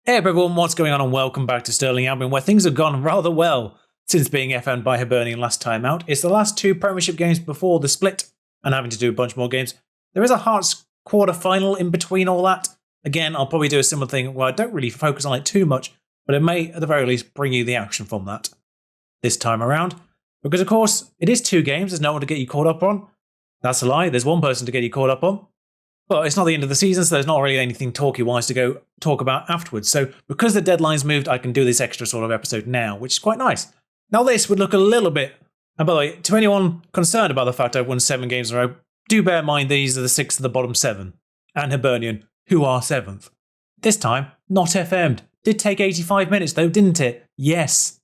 Hey everyone, what's going on and welcome back to Stirling Albion, where things have gone rather well since being FM'd by Hibernian last time out. It's the last two Premiership games before the split and having to do a bunch more games. There is a Hearts quarter-final in between all that. Again, I'll probably do a similar thing where I don't really focus on it too much, but it may at the very least bring you the action from that this time around. Because of course, it is two games, there's no one to get you caught up on. That's a lie, there's one person to get you caught up on. But it's not the end of the season, so there's not really anything talky-wise to go talk about afterwards. So because the deadline's moved, I can do this extra sort of episode now, which is quite nice. Now this would look a little bit... And by the way, to anyone concerned about the fact I've won 7 games in a row, do bear in mind these are the 6 of the bottom 7. And Hibernian, who are 7th. This time, not FM'd. Did take 85 minutes though, didn't it? Yes.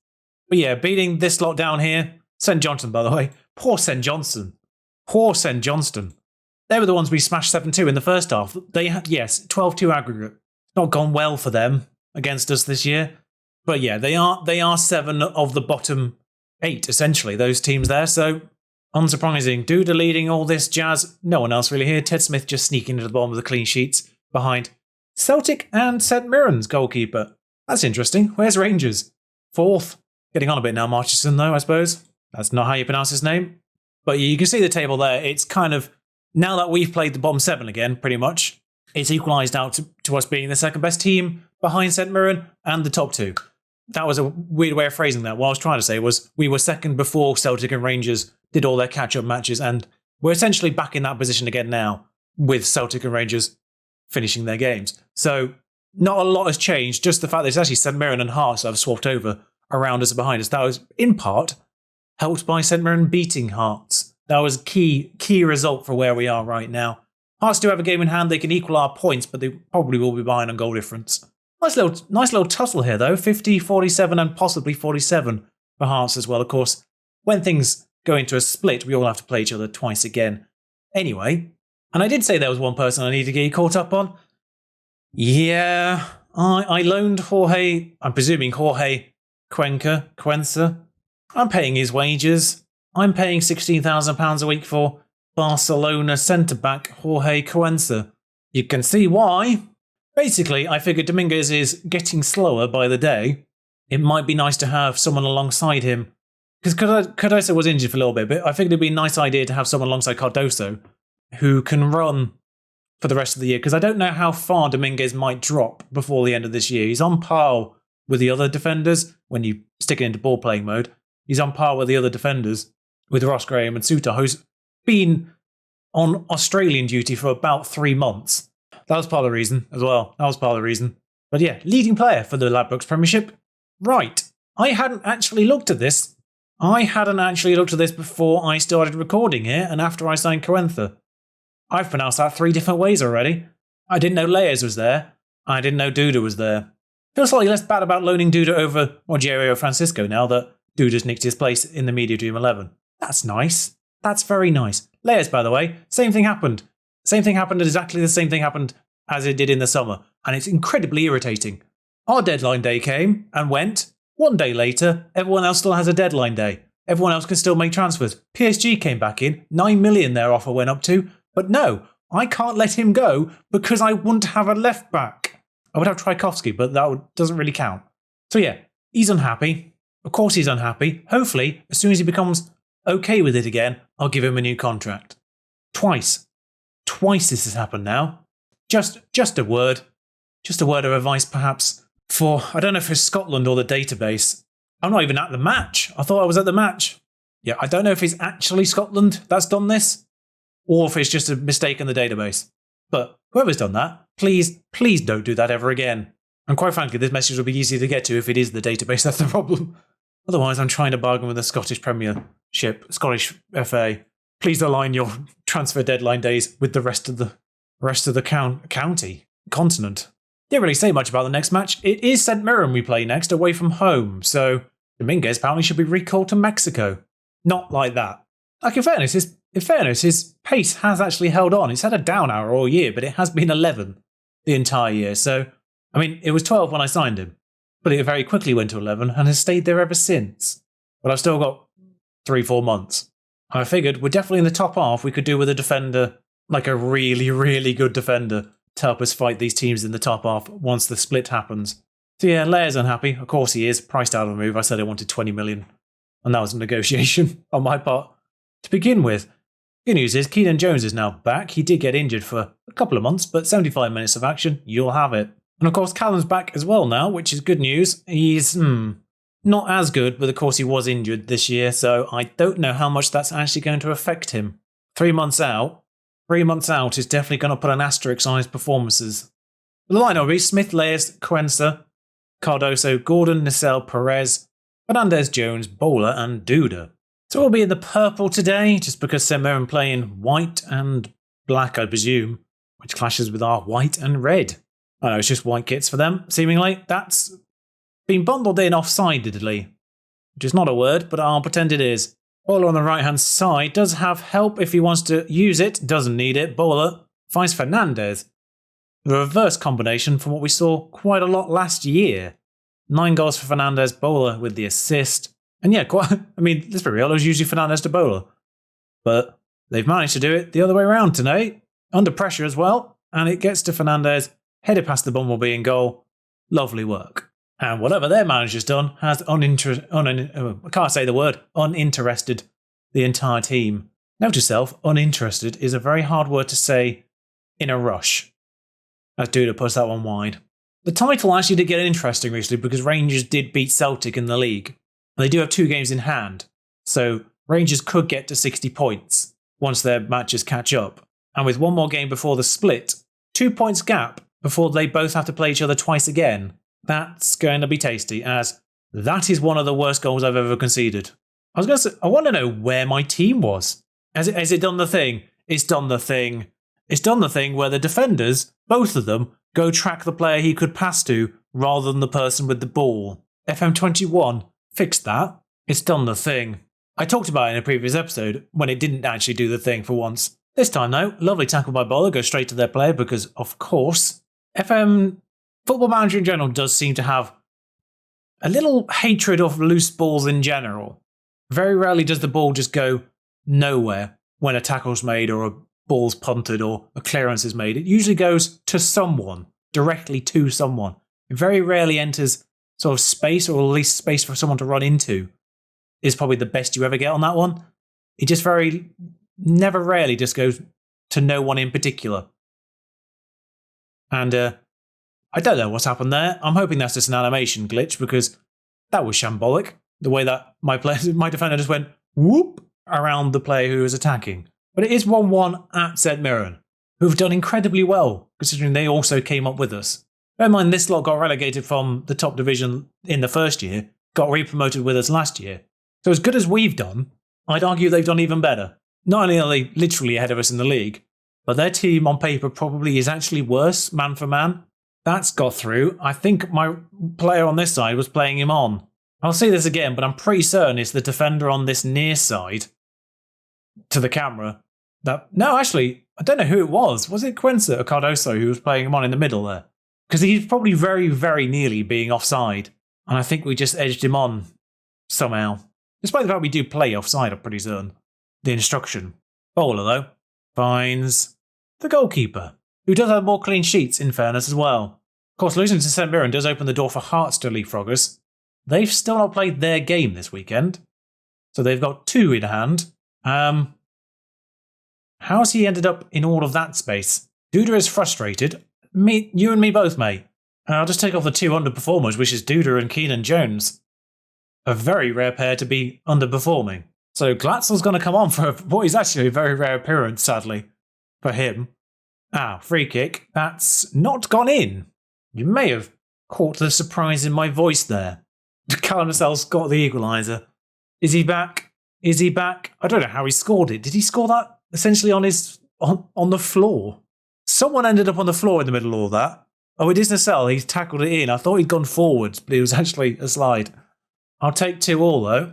But yeah, beating this lot down here... St Johnstone, by the way. Poor St Johnstone. Poor St Johnstone. They were the ones we smashed 7-2 in the first half. They had, yes, 12-2 aggregate. Not gone well for them against us this year. But yeah, they are 7 of the bottom 8, essentially, those teams there. So, unsurprising. Duda leading all this jazz. No one else really here. Ted Smith just sneaking into the bottom of the clean sheets behind Celtic and St Mirren's goalkeeper. That's interesting. Where's Rangers? 4th. Getting on a bit now, Marchison, though, I suppose. That's not how you pronounce his name. But you can see the table there. It's kind of... Now that we've played the bottom 7 again, pretty much, it's equalised out to us being the second best team behind St Mirren and the top 2. That was a weird way of phrasing that. What I was trying to say was we were second before Celtic and Rangers did all their catch-up matches, and we're essentially back in that position again now, with Celtic and Rangers finishing their games. So not a lot has changed, just the fact that it's actually St Mirren and Hearts that have swapped over around us and behind us. That was, in part, helped by St Mirren beating Hearts. That was a key result for where we are right now. Hearts do have a game in hand. They can equal our points, but they probably will be behind on goal difference. Nice little tussle here, though. 50, 47, and possibly 47 for Hearts as well. Of course, when things go into a split, we all have to play each other twice again. Anyway, and I did say there was one person I need to get caught up on. Yeah, I loaned Jorge, I'm presuming Jorge Cuenca. I'm paying his wages. I'm paying £16,000 a week for Barcelona centre-back Jorge Cuenca. You can see why. Basically, I figured Dominguez is getting slower by the day. It might be nice to have someone alongside him. Because Cardoso was injured for a little bit, but I figured it'd be a nice idea to have someone alongside Cardoso who can run for the rest of the year. Because I don't know how far Dominguez might drop before the end of this year. He's on par with the other defenders when you stick it into ball-playing mode. He's on par with the other defenders. With Ross Graham and Suter, who's been on Australian duty for about 3 months. That was part of the reason as well. But yeah, leading player for the Ladbrokes Premiership. Right. I hadn't actually looked at this. Before I started recording here and after I signed Cuenca. I've pronounced that 3 different ways already. I didn't know Leyes was there. I didn't know Duda was there. Feel slightly less bad about loaning Duda over Rogerio Francisco now that Duda's nicked his place in the Media Dream 11. That's nice. That's very nice. Leyes, by the way, same thing happened. Exactly the same thing happened as it did in the summer. And it's incredibly irritating. Our deadline day came and went. 1 day later, everyone else still has a deadline day. Everyone else can still make transfers. PSG came back in. 9 million their offer went up to. But no, I can't let him go because I wouldn't have a left back. I would have Tchaikovsky, but that doesn't really count. So yeah, he's unhappy. Of course he's unhappy. Hopefully, as soon as he becomes okay with it again, I'll give him a new contract. Twice this has happened now. Just a word of advice perhaps for, I don't know if it's Scotland or the database. I'm not even at the match. I thought I was at the match. Yeah, I don't know if it's actually Scotland that's done this or if it's just a mistake in the database. But whoever's done that, please don't do that ever again. And quite frankly, this message will be easy to get to if it is the database that's the problem. Otherwise, I'm trying to bargain with the Scottish Premiership, Scottish FA. Please align your transfer deadline days with the rest of the continent. Didn't really say much about the next match. It is St Mirren we play next, away from home. So Dominguez apparently should be recalled to Mexico. Not like that. Like in fairness, his pace has actually held on. It's had a down hour all year, but it has been 11 the entire year. So, I mean, it was 12 when I signed him. But it very quickly went to 11 and has stayed there ever since. But I've still got 3-4 months. I figured we're definitely in the top half. We could do with a defender, like a really, really good defender, to help us fight these teams in the top half once the split happens. So yeah, Leah's unhappy. Of course he is. Priced out of the move. I said I wanted 20 million. And that was a negotiation on my part. To begin with, good news is Keenan Jones is now back. He did get injured for a couple of months, but 75 minutes of action, you'll have it. And of course, Callum's back as well now, which is good news. He's not as good, but of course he was injured this year, so I don't know how much that's actually going to affect him. 3 months out is definitely going to put an asterisk on his performances. The line will be Smith, Leas, Quensa, Cardoso, Gordon, Nacelle, Perez, Fernandez, Jones, Bowler and Duda. So we'll be in the purple today, just because St Mirren playing white and black, I presume, which clashes with our white and red. I know it's just white kits for them, seemingly. That's been bundled in offsidedly, which is not a word, but I'll pretend it is. Bowler on the right-hand side does have help if he wants to use it, doesn't need it. Bowler finds Fernandez. The reverse combination from what we saw quite a lot last year. 9 goals for Fernandez, Bowler with the assist. And yeah, let's be real, it was usually Fernandez to Bowler. But they've managed to do it the other way around today. Under pressure as well. And it gets to Fernandez, headed past the Bumblebee in goal. Lovely work. And whatever their manager's done has uninterested the entire team. Note to self, uninterested is a very hard word to say in a rush. As Duda puts that one wide. The title actually did get interesting recently because Rangers did beat Celtic in the league. And they do have 2 games in hand. So Rangers could get to 60 points once their matches catch up. And with 1 more game before the split, 2 points gap before they both have to play each other twice again. That's going to be tasty, as that is one of the worst goals I've ever conceded. I was going to say, I want to know where my team was. Has it done the thing? It's done the thing. It's done the thing where the defenders, both of them, go track the player he could pass to rather than the person with the ball. FM21 fixed that. It's done the thing. I talked about it in a previous episode when it didn't actually do the thing for once. This time though, lovely tackle by Bowler, goes straight to their player because, of course, FM Football Manager in general does seem to have a little hatred of loose balls in general. Very rarely does the ball just go nowhere when a tackle's made or a ball's punted or a clearance is made. It usually goes to someone, directly to someone. It very rarely enters sort of space, or at least space for someone to run into, is probably the best you ever get on that one. It just never rarely just goes to no one in particular. And I don't know what's happened there. I'm hoping that's just an animation glitch because that was shambolic. The way that my defender just went whoop around the player who was attacking. But it is 1-1 at St Mirren, who've done incredibly well, considering they also came up with us. Bear in mind, this lot got relegated from the top division in the first year, got re-promoted with us last year. So as good as we've done, I'd argue they've done even better. Not only are they literally ahead of us in the league, but their team on paper probably is actually worse, man for man. That's got through. I think my player on this side was playing him on. I'll say this again, but I'm pretty certain it's the defender on this near side to the camera. No, actually, I don't know who it was. Was it Quensa or Cardoso who was playing him on in the middle there? Because he's probably very, very nearly being offside. And I think we just edged him on somehow. Despite the fact we do play offside, I'm pretty certain. The instruction. Bowler, though, finds the goalkeeper, who does have more clean sheets, in fairness, as well. Of course, losing to St Mirren does open the door for Hearts to leapfrog us. They've still not played their game this weekend, so they've got 2 in hand. How's he ended up in all of that space? Duda is frustrated. You and me both, mate. I'll just take off the 2 underperformers, which is Duda and Keenan Jones. A very rare pair to be underperforming. So Glatzel's going to come on for what is actually a very rare appearance, sadly, for him. Free kick. That's not gone in. You may have caught the surprise in my voice there. Callum Lascelles got the equaliser. Is he back? Is he back? I don't know how he scored it. Did he score that essentially on the floor? Someone ended up on the floor in the middle of all that. Oh, it is Nacelle. He's tackled it in. I thought he'd gone forwards, but it was actually a slide. I'll take 2-2 though.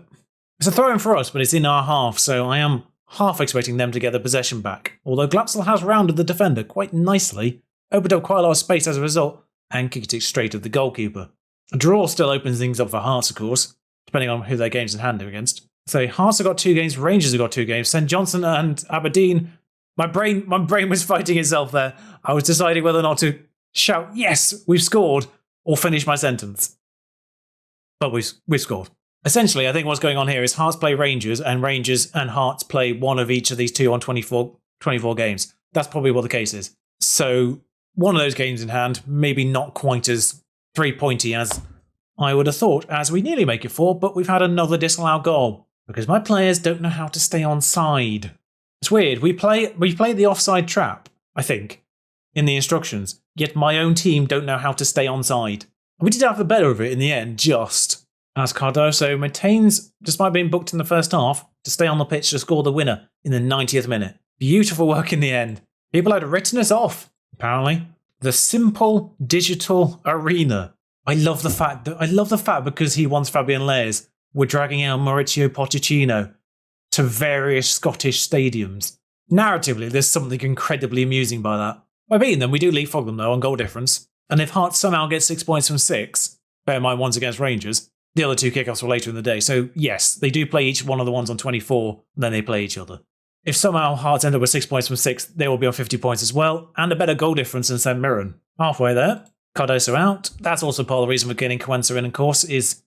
It's a throw-in for us, but it's in our half, so I am half expecting them to get the possession back. Although Glatzel has rounded the defender quite nicely, opened up quite a lot of space as a result, and kicked it straight at the goalkeeper. A draw still opens things up for Hearts, of course, depending on who their games in hand are against. So Hearts have got 2 games, Rangers have got 2 games, St Johnstone and Aberdeen. My brain was fighting itself there. I was deciding whether or not to shout, yes, we've scored, or finish my sentence. But we've scored. Essentially, I think what's going on here is Hearts play Rangers and Hearts play one of each of these two on 24 games. That's probably what the case is. So one of those games in hand, maybe not quite as 3-pointy as I would have thought, as we nearly make it 4, but we've had another disallowed goal because my players don't know how to stay on side. It's weird. We play the offside trap, I think, in the instructions, yet my own team don't know how to stay on side. We did have the better of it in the end, just as Cardoso maintains, despite being booked in the first half, to stay on the pitch to score the winner in the 90th minute. Beautiful work in the end. People had written us off, apparently. The simple digital arena. I love the fact because he wants Fabian Layers, we're dragging out Maurizio Pochettino to various Scottish stadiums. Narratively, there's something incredibly amusing by that. By beating them, we do leapfrog them though on goal difference. And if Hearts somehow get 6 points from 6, bear in mind one's against Rangers, the other 2 kickoffs were later in the day. So yes, they do play each one of the ones on 24, and then they play each other. If somehow Hearts end up with 6 points from 6, they will be on 50 points as well, and a better goal difference than St Mirren. Halfway there. Cardoso out. That's also part of the reason we're getting Cuenca in, of course, is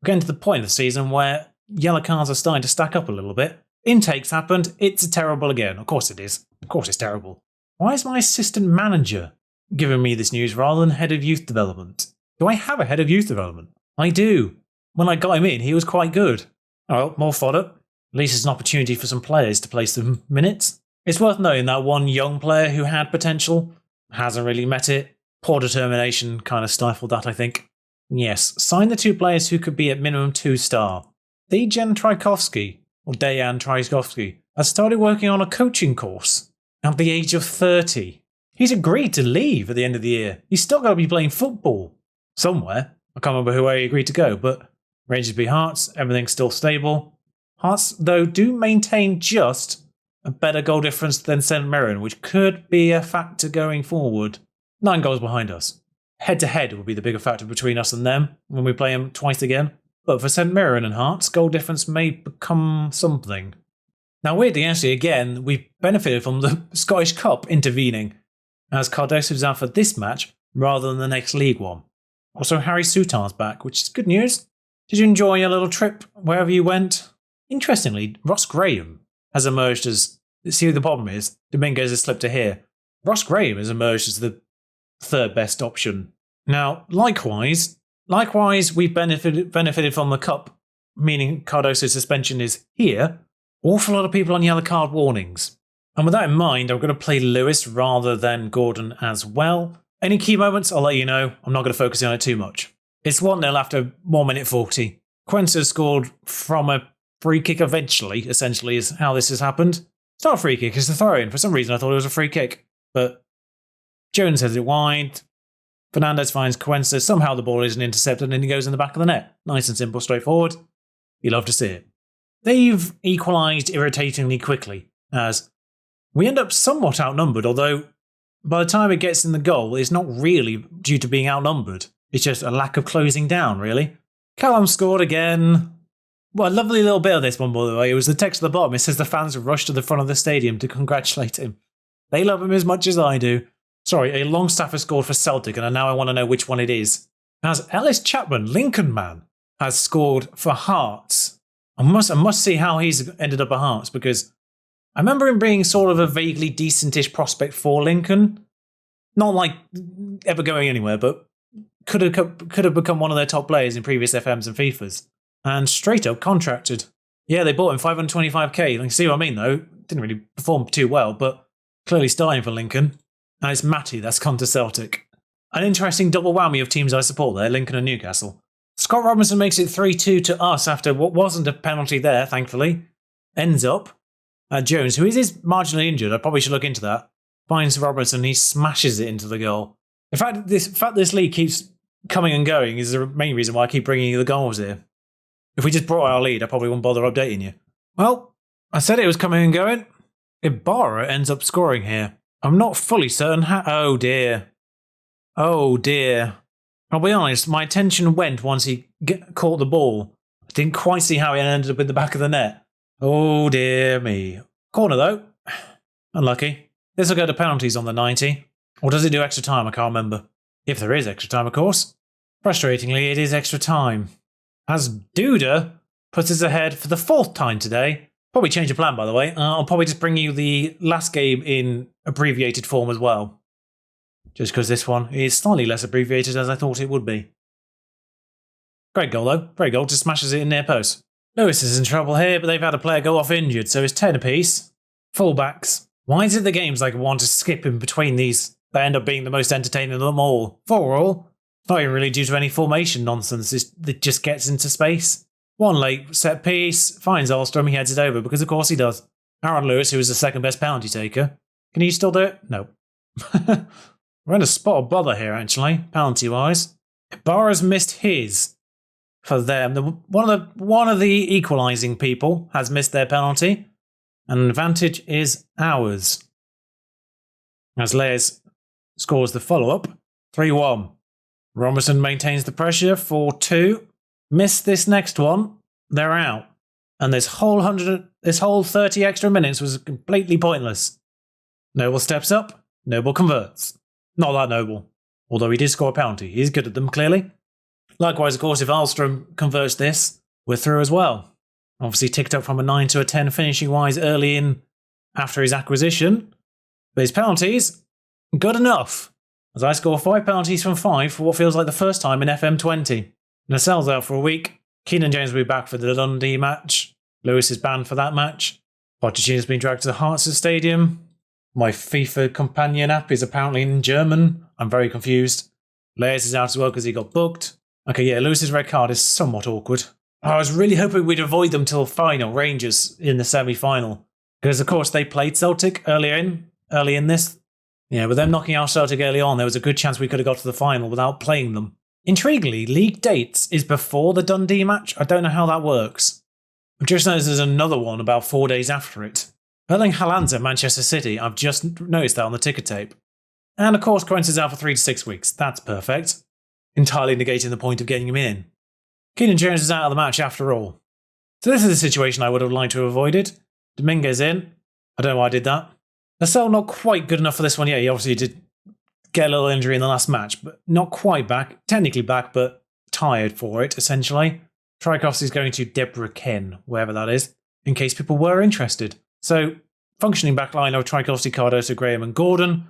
we're getting to the point of the season where yellow cards are starting to stack up a little bit. Intakes happened. It's terrible again. Of course it is. Of course it's terrible. Why is my assistant manager giving me this news rather than head of youth development? Do I have a head of youth development? I do. When I got him in, he was quite good. Oh, more fodder. At least it's an opportunity for some players to play some minutes. It's worth noting that one young player who had potential hasn't really met it. Poor determination kind of stifled that, I think. Yes, sign the 2 players who could be at minimum 2-star. Dejan Trajkovski, has started working on a coaching course at the age of 30. He's agreed to leave at the end of the year. He's still got to be playing football somewhere. I can't remember where he agreed to go, but Rangers v Hearts, everything's still stable. Hearts, though, do maintain just a better goal difference than St Mirren, which could be a factor going forward. 9 goals behind us. Head-to-head will be the bigger factor between us and them when we play them twice again. But for St Mirren and Hearts, goal difference may become something. Now, weirdly, actually, again, we benefited from the Scottish Cup intervening, as Cardoso's out for this match rather than the next League one. Also, Harry Soutar's back, which is good news. Did you enjoy your little trip wherever you went? Interestingly, Ross Graham has emerged as... See what the problem is? Dominguez has slipped to here. Ross Graham has emerged as the 3rd best option. Now, likewise, we've benefited from the Cup, meaning Cardoso's suspension is here. Awful lot of people on yellow card warnings. And with that in mind, I'm going to play Lewis rather than Gordon as well. Any key moments, I'll let you know. I'm not going to focus on it too much. It's 1-0 after 1 minute 40. Cuenca scored from a free kick eventually, essentially, is how this has happened. It's not a free kick, it's a throw-in. For some reason, I thought it was a free kick. But Jones has it wide. Fernandez finds Cuenca. Somehow the ball isn't intercepted and he goes in the back of the net. Nice and simple, straightforward. You love to see it. They've equalised irritatingly quickly, as we end up somewhat outnumbered, although by the time it gets in the goal, it's not really due to being outnumbered. It's just a lack of closing down, really. Callum scored again. Well, a lovely little bit of this one, by the way. It was the text at the bottom. It says the fans rushed to the front of the stadium to congratulate him. They love him as much as I do. Sorry, a Longstaff has scored for Celtic, and now I want to know which one it is. As Ellis Chapman, Lincoln man, has scored for Hearts. I must see how he's ended up at Hearts, because I remember him being sort of a vaguely decentish prospect for Lincoln. Not like ever going anywhere, but could have become one of their top players in previous FMs and FIFAs. And straight up contracted. Yeah, they bought him 525k. You can see what I mean, though. Didn't really perform too well, but clearly starting for Lincoln. And it's Matty that's come to Celtic. An interesting double whammy of teams I support there, Lincoln and Newcastle. Scott Robinson makes it 3-2 to us after what wasn't a penalty there, thankfully. Ends up. Jones, who is marginally injured, I probably should look into that, finds Robinson, he smashes it into the goal. In fact, this league keeps coming and going is the main reason why I keep bringing you the goals here. If we just brought our lead, I probably wouldn't bother updating you. Well, I said it was coming and going. Ibarra ends up scoring here. I'm not fully certain how... Oh dear. Oh dear. I'll be honest, my attention went once he caught the ball. I didn't quite see how he ended up in the back of the net. Oh dear me. Corner though. Unlucky. This will go to penalties on the 90. Or does it do extra time? I can't remember. If there is extra time, of course. Frustratingly, it is extra time. As Duda puts us ahead for the 4th time today. Probably change the plan, by the way. I'll probably just bring you the last game in abbreviated form as well. Just because this one is slightly less abbreviated as I thought it would be. Great goal, though. Great goal. Just smashes it in near post. Lewis is in trouble here, but they've had a player go off injured, so it's 10 apiece. Fullbacks. Why is it the games like want to skip in between these that end up being the most entertaining of them all? 4 all. Not even really due to any formation nonsense. It just gets into space. One late set piece, finds Alstrom, he heads it over, because of course he does. Aaron Lewis, who is the second best penalty taker. Can he still do it? No. We're in a spot of bother here, actually, penalty-wise. Ibarra's missed his for them. One of the equalising people has missed their penalty, and the advantage is ours. As Leyes scores the follow-up, 3-1. Robertson maintains the pressure, 4-2. Miss this next one, they're out. And this whole 30 extra minutes was completely pointless. Noble steps up, Noble converts. Not that Noble, although he did score a penalty. He's good at them, clearly. Likewise, of course, if Alstrom converts this, we're through as well. Obviously ticked up from a 9 to a 10 finishing-wise early in after his acquisition. But his penalties, good enough. As I score 5 penalties from 5 for what feels like the first time in FM20. Nasel's out for a week. Keenan James will be back for the Dundee match. Lewis is banned for that match. Pochettino's been dragged to the Hearts Stadium. My FIFA companion app is apparently in German. I'm very confused. Leyes is out as well because he got booked. Okay, yeah, Lewis's red card is somewhat awkward. I was really hoping we'd avoid them till final, Rangers in the semi-final. Because, of course, they played Celtic early in this. Yeah, with them knocking out Celtic early on, there was a good chance we could have got to the final without playing them. Intriguingly, league dates is before the Dundee match. I don't know how that works. I just noticed there's another one about 4 days after it. Erling Haaland's at Manchester City. I've just noticed that on the ticker tape. And of course, Quince is out for 3 to 6 weeks. That's perfect. Entirely negating the point of getting him in. Keenan Jones is out of the match after all. So this is a situation I would have liked to have avoided. Dominguez in. I don't know why I did that. Lascelles not quite good enough for this one yet. He obviously did get a little injury in the last match, but not quite back. Technically back, but tired for it, essentially. Tchaikovsky's going to Deborah Ken, wherever that is, in case people were interested. So, functioning back line of Tchaikovsky, Cardoso, Graham and Gordon.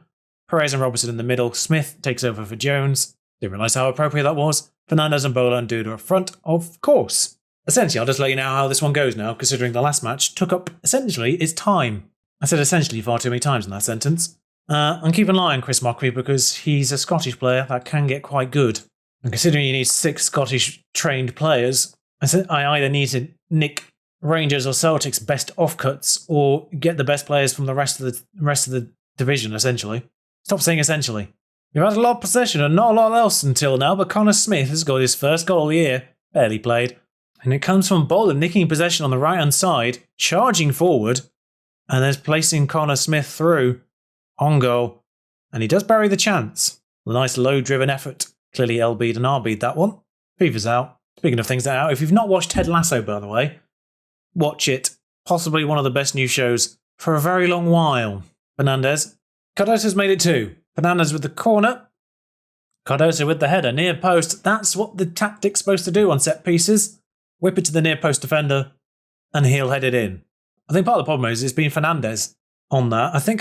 Perez and Robertson in the middle. Smith takes over for Jones. Didn't realise how appropriate that was. Fernandez and Bola and Duda up front, of course. Essentially, I'll just let you know how this one goes now, considering the last match took up, essentially, its time. I said essentially far too many times in that sentence. And keep an eye on Chris Mockery because he's a Scottish player that can get quite good. And considering you need 6 Scottish trained players, I either need to nick Rangers or Celtic's best offcuts or get the best players from the rest of the division, essentially. Stop saying essentially. We've had a lot of possession and not a lot else until now, but Connor Smith has got his first goal of the year, barely played. And it comes from Bola nicking possession on the right-hand side, charging forward, and then placing Connor Smith through on goal. And he does bury the chance. A nice low-driven effort. Clearly LB'd and RB'd that one. FIFA's out. Speaking of things that are out, if you've not watched Ted Lasso, by the way, watch it. Possibly one of the best new shows for a very long while. Fernandez. Cardoso's made it too. Fernandez with the corner. Cardoso with the header. Near post. That's what the tactic's supposed to do on set pieces. Whip it to the near post defender and he'll head it in. I think part of the problem is it's been Fernandez on that. I think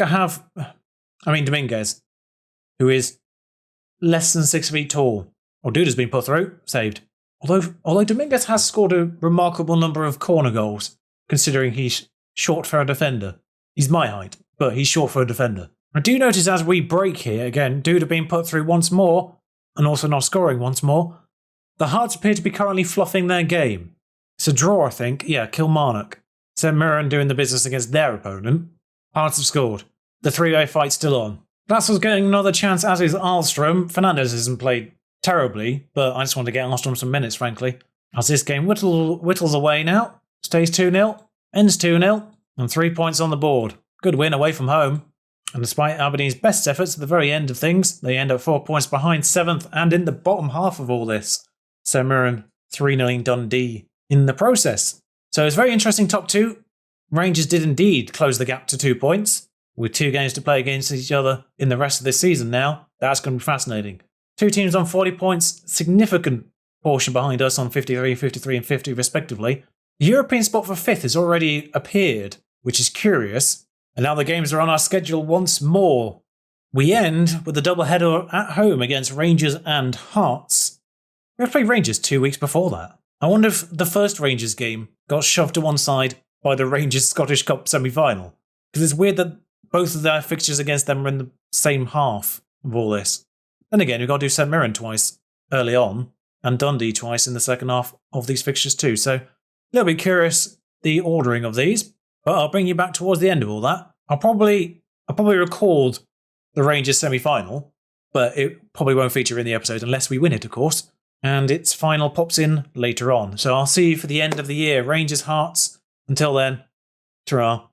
Dominguez, who is less than 6 feet tall. Or Duda's been put through, saved. Although Dominguez has scored a remarkable number of corner goals, considering he's short for a defender. He's my height, but he's short for a defender. I do notice as we break here, again, Duda being put through once more, and also not scoring once more, the Hearts appear to be currently fluffing their game. It's a draw, I think. Yeah, Kilmarnock. So Mirren doing the business against their opponent. Hearts have scored. The three-way fight's still on. Glasgow's getting another chance, as is Alstrom. Fernandez hasn't played terribly, but I just want to get Alstrom some minutes, frankly. As this game whittles away now. Stays 2-0, ends 2-0, and 3 points on the board. Good win away from home. And despite Aberdeen's best efforts at the very end of things, they end up 4 points behind 7th and in the bottom half of all this. So Mirren 3-0 Dundee in the process. So it's very interesting top 2. Rangers did indeed close the gap to 2 points, with 2 games to play against each other in the rest of this season now. That's going to be fascinating. Two teams on 40 points, significant portion behind us on 53, 53 and 50 respectively. The European spot for 5th has already appeared, which is curious. And now the games are on our schedule once more. We end with a doubleheader at home against Rangers and Hearts. We have played Rangers 2 weeks before that. I wonder if the first Rangers game got shoved to one side by the Rangers Scottish Cup semi-final. Because it's weird that both of their fixtures against them are in the same half of all this. Then again, we've got to do St Mirren twice early on, and Dundee twice in the second half of these fixtures too. So a little bit curious the ordering of these, but I'll bring you back towards the end of all that. I'll probably record the Rangers semi-final, but it probably won't feature in the episode unless we win it, of course. And its final pops in later on. So I'll see you for the end of the year. Rangers Hearts. Until then, ta-ra.